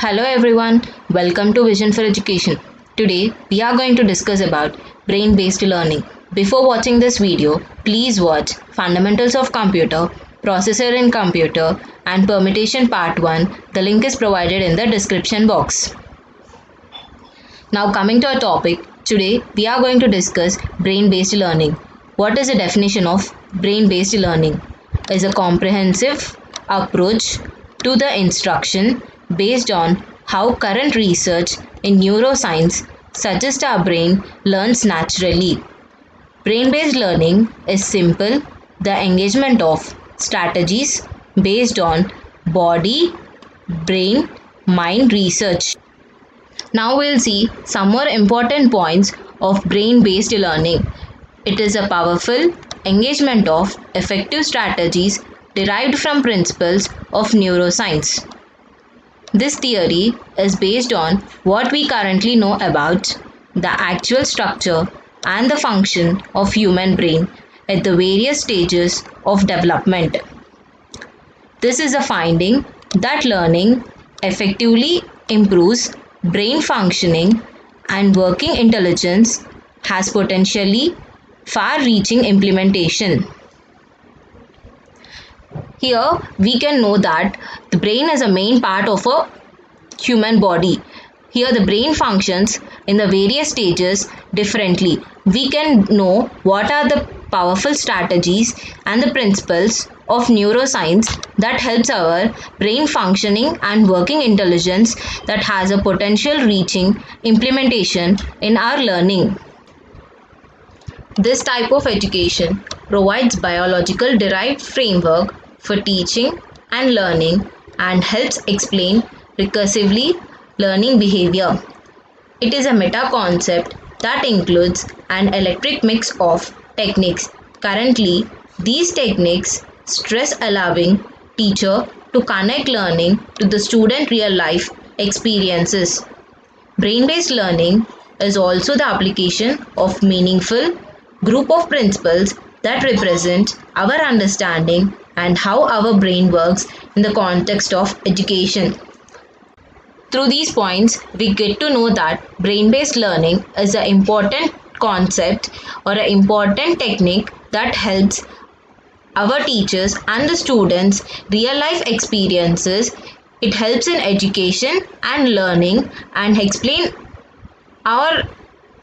Hello everyone, welcome to Vision for Education. Today we are going to discuss about brain-based learning. Before watching this video, please watch Fundamentals of Computer, Processor in Computer and Permutation Part 1. The link is provided in the description box. Now coming to our topic, today we are going to discuss brain-based learning. What is the definition of brain-based learning? Is a comprehensive approach to the instruction based on how current research in neuroscience suggests our brain learns naturally. Brain-based learning is simple, the engagement of strategies based on body, brain, mind research. Now we'll see some more important points of brain-based learning. It is a powerful engagement of effective strategies derived from principles of neuroscience. This theory is based on what we currently know about the actual structure and the function of human brain at the various stages of development. This is a finding that learning effectively improves brain functioning and working intelligence has potentially far-reaching implementation. Here we can know that the brain is a main part of a human body. Here the brain functions in the various stages differently. We can know what are the powerful strategies and the principles of neuroscience that helps our brain functioning and working intelligence that has a potential reaching implementation in our learning. This type of education provides biological derived framework for teaching and learning and helps explain recursively learning behavior. It is a meta concept that includes an electric mix of techniques. Currently, these techniques stress allowing teacher to connect learning to the student real life experiences. Brain-based learning is also the application of meaningful group of principles that represent our understanding and how our brain works in the context of education. Through these points, we get to know that brain-based learning is an important concept or an important technique that helps our teachers and the students real life experiences. It helps in education and learning and explain our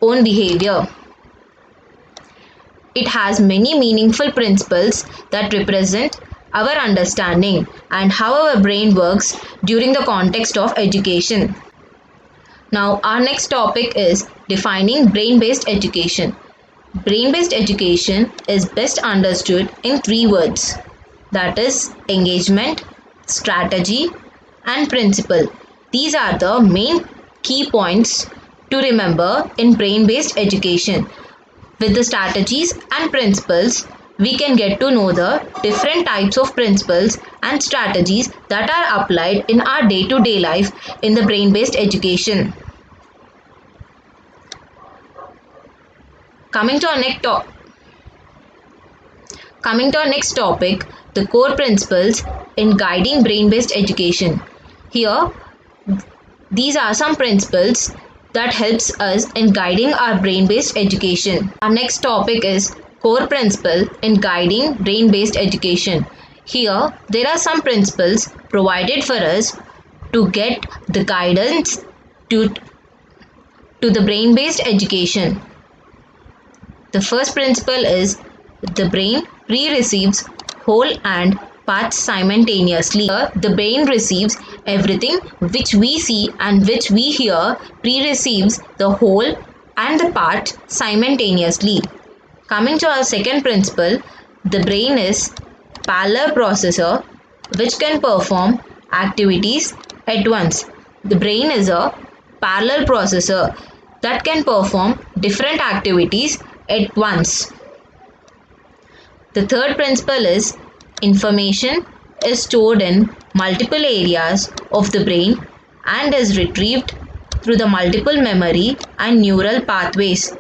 own behavior. It has many meaningful principles that represent our understanding and how our brain works during the context of education. Now our next topic is defining brain-based education. Brain-based education is best understood in three words, that is engagement, strategy and principle. These are the main key points to remember in brain-based education. With the strategies and principles, we can get to know the different types of principles and strategies that are applied in our day-to-day life in the brain-based education. Coming to our next topic, the core principles in guiding brain-based education. Here, these are some principles that helps us in guiding our brain-based education. Our next topic is core principle in guiding brain-based education. Here, there are some principles provided for us to get the guidance to the brain-based education. The first principle is the brain pre-receives whole and parts simultaneously. The brain receives everything which we see and which we hear, pre-receives the whole and the part simultaneously. Coming to our second principle, the brain is parallel processor which can perform activities at once. The brain is a parallel processor that can perform different activities at once. The third principle is information is stored in multiple areas of the brain and is retrieved through the multiple memory and neural pathways.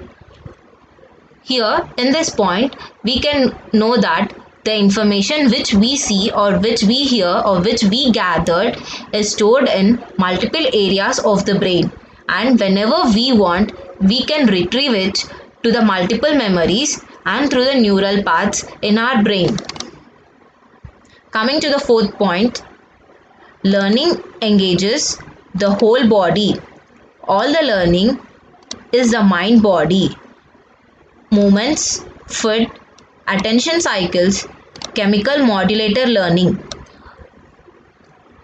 Here in this point, we can know that The information which we see or which we hear or which we gathered is stored in multiple areas of the brain, and whenever we want, we can retrieve it to the multiple memories and through the neural paths in our brain. Coming to the fourth point, learning engages the whole body. All the learning is the mind body. Movements, food, attention cycles, chemical modulator learning.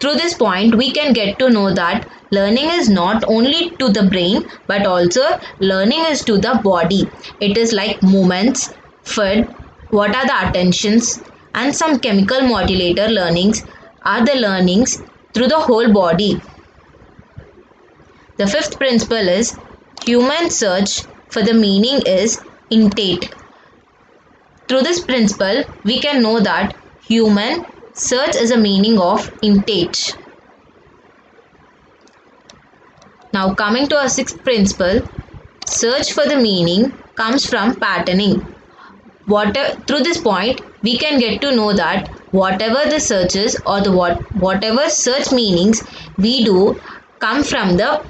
Through this point, we can get to know that learning is not only to the brain but also learning is to the body. It is like movements, food, what are the attentions, and some chemical modulator learnings are the learnings through the whole body. The fifth principle is human search for the meaning is innate. Through this principle, we can know that human search is a meaning of innate. Now coming to our sixth principle, search for the meaning comes from patterning. Through this point, we can get to know that whatever the searches or whatever search meanings we do come from the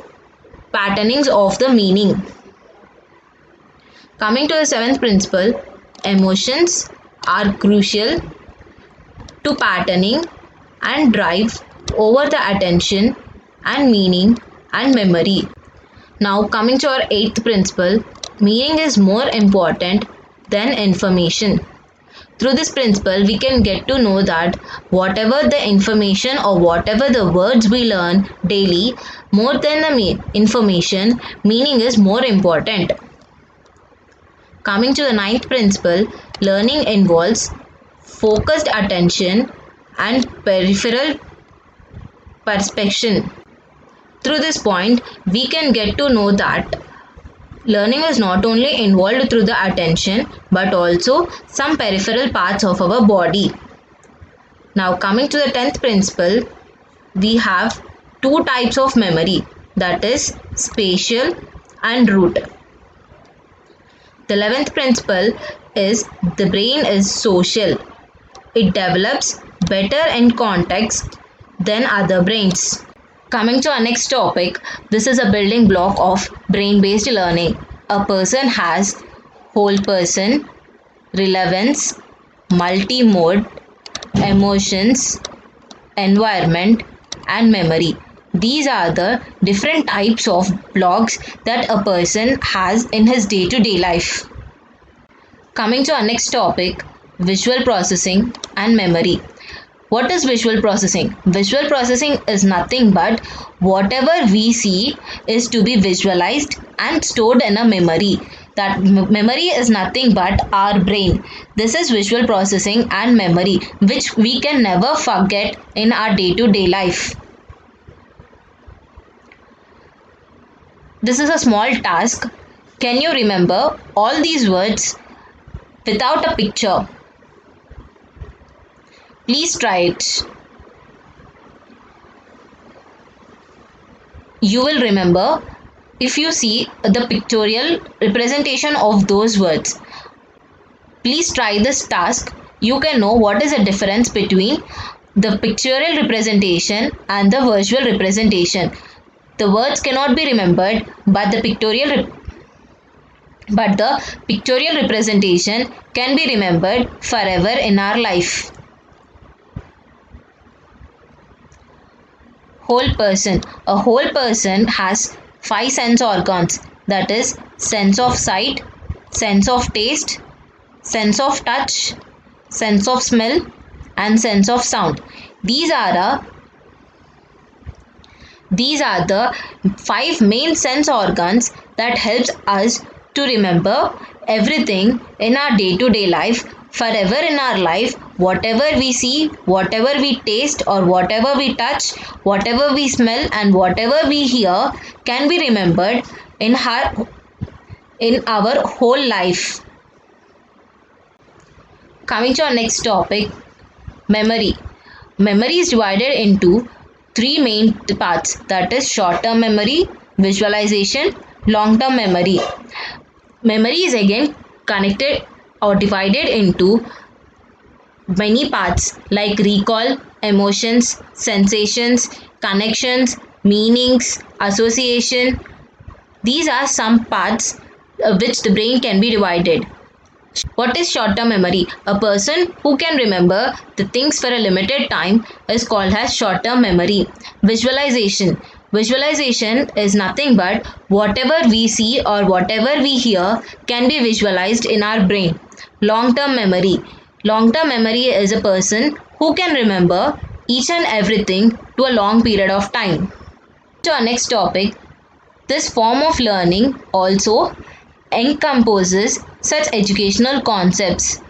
patternings of the meaning. Coming to the seventh principle, emotions are crucial to patterning and drive over the attention and meaning and memory. Now coming to our eighth principle, meaning is more important than information. Through this principle, we can get to know that whatever the information or whatever the words we learn daily, more than the information, meaning is more important. Coming to the ninth principle, learning involves focused attention and peripheral perception. Through this point, we can get to know that learning is not only involved through the attention but also some peripheral parts of our body. Now coming to the 10th principle, we have two types of memory, that is spatial and root. The 11th principle is the brain is social. It develops better in context than other brains. Coming to our next topic, this is a building block of brain-based learning. A person has whole person, relevance, multi-mode, emotions, environment, and memory. These are the different types of blocks that a person has in his day-to-day life. Coming to our next topic, visual processing and memory. What is visual processing? Visual processing is nothing but whatever we see is to be visualized and stored in a memory. That memory is nothing but our brain. This is visual processing and memory, which we can never forget in our day-to-day life. This is a small task. Can you remember all these words without a picture? Please try it. You will remember if you see the pictorial representation of those words. Please try this task. You can know what is the difference between the pictorial representation and the visual representation. The words cannot be remembered, but the pictorial representation can be remembered forever in our life. Whole person. A whole person has 5 sense organs, that is sense of sight, sense of taste, sense of touch, sense of smell, and sense of sound. These are the 5 main sense organs that helps us to remember everything in our day-to-day life, forever in our life. Whatever we see, whatever we taste, or whatever we touch, whatever we smell, and whatever we hear can be remembered in our whole life. Coming to our next topic, memory. Memory is divided into 3 main parts, that is short-term memory, visualization, long-term memory. Memory is again connected or divided into many parts like recall, emotions, sensations, connections, meanings, association. These are some parts which the brain can be divided. What is short-term memory? A person who can remember the things for a limited time is called as short-term memory. Visualization. Visualization is nothing but whatever we see or whatever we hear can be visualized in our brain. Long-term memory. Long-term memory is a person who can remember each and everything to a long period of time. To our next topic, this form of learning also encompasses such educational concepts.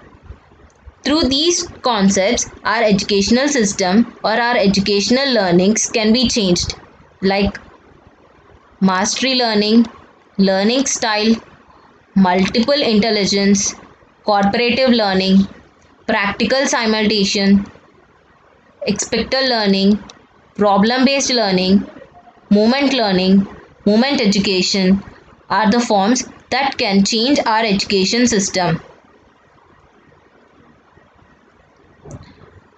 Through these concepts, our educational system or our educational learnings can be changed, like mastery learning, learning style, multiple intelligence, cooperative learning, practical simulation, expected learning, problem-based learning, moment education are the forms that can change our education system.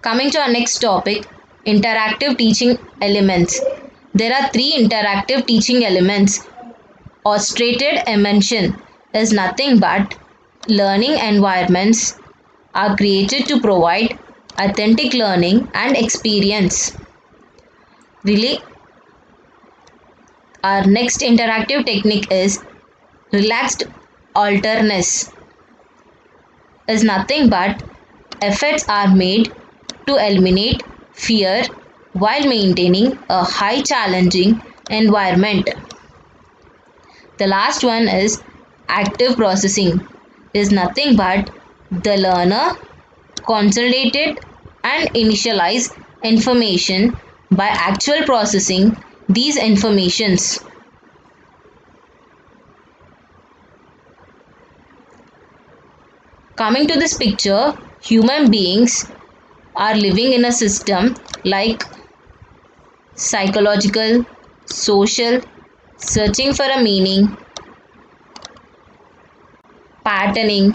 Coming to our next topic, interactive teaching elements. There are three interactive teaching elements. Orchestrated immersion is nothing but learning environments are created to provide authentic learning and experience. Really, our next interactive technique is relaxed alertness. Is nothing but efforts are made to eliminate fear while maintaining a high challenging environment. The last one is active processing. Is nothing but the learner consolidated and initialize information by actual processing these informations. Coming to this picture, human beings are living in a system like psychological, social, searching for a meaning, patterning,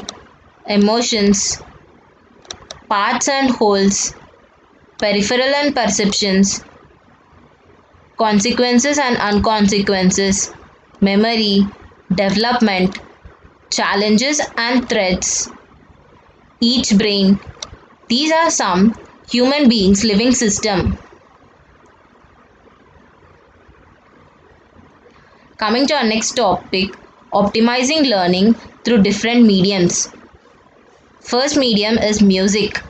emotions, parts and wholes, peripheral and perceptions, consequences and unconsequences, memory, development, challenges and threats, each brain. These are some human beings living system. Coming to our next topic, optimizing learning through different mediums. First medium is music.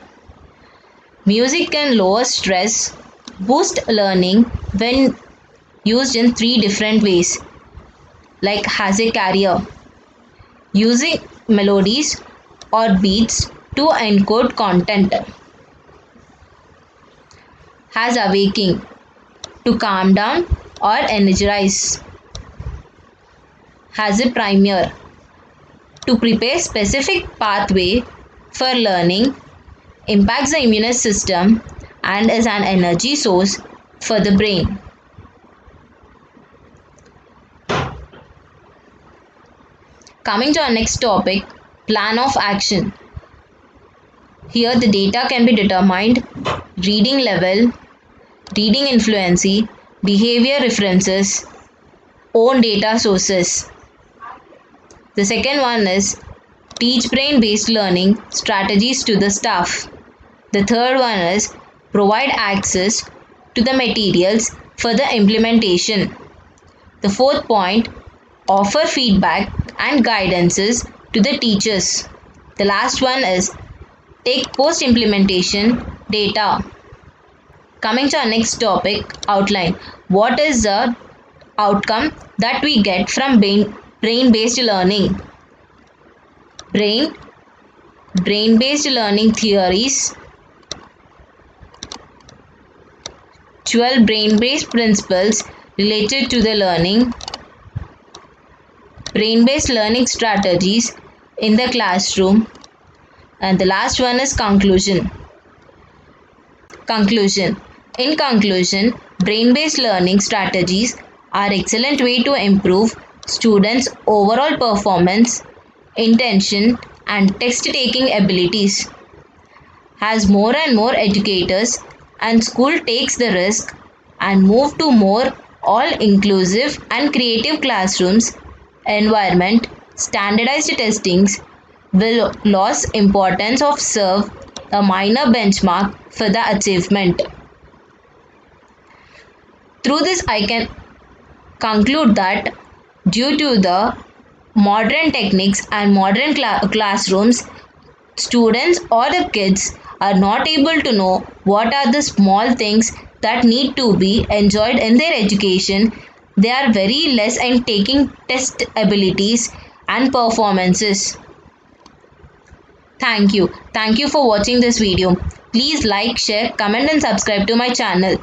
Music can lower stress, boost learning when used in three different ways, like has a carrier, using melodies or beats to encode content, has awaking, to calm down or energize, has a primer, to prepare specific pathway for learning, impacts the immune system and is an energy source for the brain. Coming to our next topic, plan of action. Here the data can be determined, reading level, reading influency, behavior references, own data sources. The second one is teach brain-based learning strategies to the staff. The third one is provide access to the materials for the implementation. The fourth point, offer feedback and guidances to the teachers. The last one is take post-implementation data. Coming to our next topic, outline. What is the outcome that we get from brain-based learning? Brain-based learning theories, 12 brain-based principles related to the learning, brain-based learning strategies in the classroom, and the last one is conclusion. In conclusion, brain-based learning strategies are excellent way to improve students' overall performance, intention, and text-taking abilities. as more and more educators and school takes the risk and move to more all inclusive and creative classrooms environment, standardized testings will lose importance of serve a minor benchmark for the achievement. Through this, I can conclude that due to the modern techniques and modern classrooms, students or the kids are not able to know what are the small things that need to be enjoyed in their education. They are very less in taking test abilities and performances. Thank you. Thank you for watching this video. Please like, share, comment and subscribe to my channel.